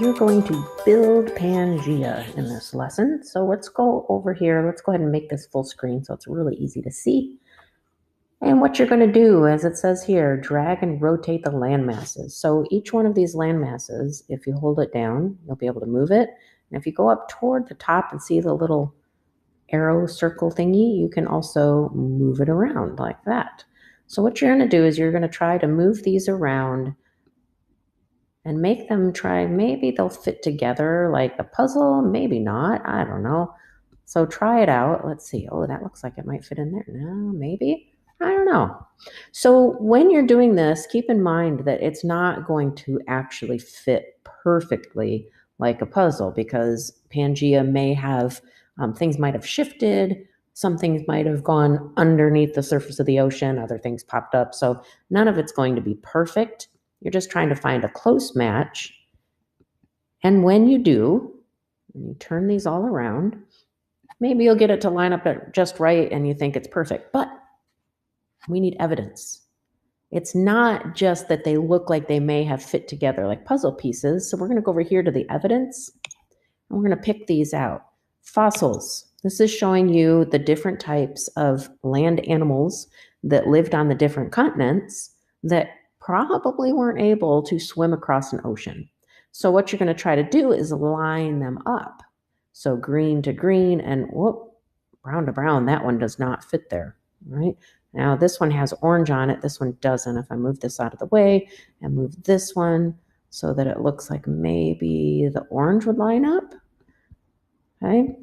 You're going to build Pangaea in this lesson. So let's go over here. Let's go ahead and make this full screen so it's really easy to see. And what you're going to do, as it says here, drag and rotate the land masses. So each one of these land masses, if you hold it down, you'll be able to move it. And if you go up toward the top and see the little arrow circle thingy, you can also move it around like that. So what you're going to do is you're going to try to move these around and make them try, maybe they'll fit together like a puzzle, maybe not, I don't know. So try it out. Let's see. Oh, that looks like it might fit in there. No, maybe. I don't know. So when you're doing this, keep in mind that it's not going to actually fit perfectly like a puzzle because Pangaea may have, things might have shifted. Some things might have gone underneath the surface of the ocean. Other things popped up. So none of it's going to be perfect. You're just trying to find a close match. And when you do, and you turn these all around, maybe you'll get it to line up just right and you think it's perfect. But we need evidence. It's not just that they look like they may have fit together like puzzle pieces. So we're going to go over here to the evidence, and we're going to pick these out. Fossils. This is showing you the different types of land animals that lived on the different continents that probably weren't able to swim across an ocean. So what you're going to try to do is line them up. So green to green and whoop, brown to brown, that one does not fit there, right? Now this one has orange on it, this one doesn't. If I move this out of the way and move this one so that it looks like maybe the orange would line up, okay?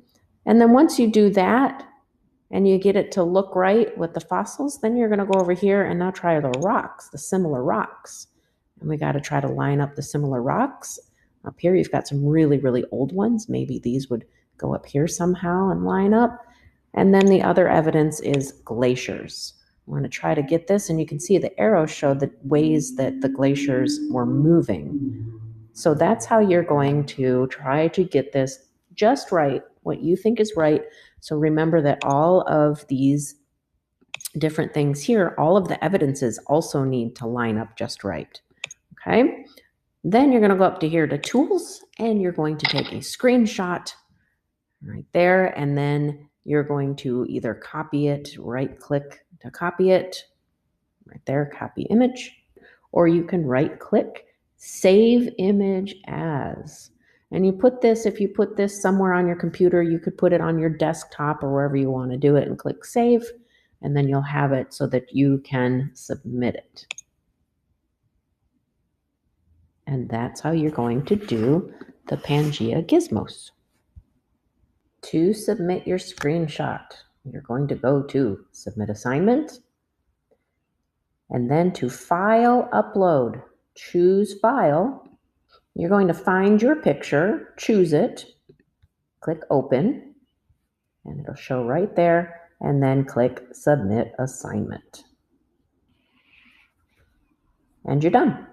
And then once you do that and you get it to look right with the fossils, then you're going to go over here and now try the rocks, the similar rocks. And we got to try to line up the similar rocks. Up here, you've got some really, really old ones. Maybe these would go up here somehow and line up. And then the other evidence is glaciers. We're going to try to get this, and you can see the arrows show the ways that the glaciers were moving. So that's how you're going to try to get this just right, what you think is right. So remember that all of these different things here, all of the evidences also need to line up just right, okay? Then you're going to go up to here to tools, and you're going to take a screenshot right there, and then you're going to either copy it, right click to copy it, right there, copy image, or you can right click, save image as. And you put this, if you put this somewhere on your computer, you could put it on your desktop or wherever you want to do it and click save, and then you'll have it so that you can submit it. And that's how you're going to do the Pangaea gizmos. To submit your screenshot, you're going to go to Submit Assignment, and then to File Upload, choose File. You're going to find your picture, choose it, click Open, and it'll show right there, and then click Submit Assignment. And you're done.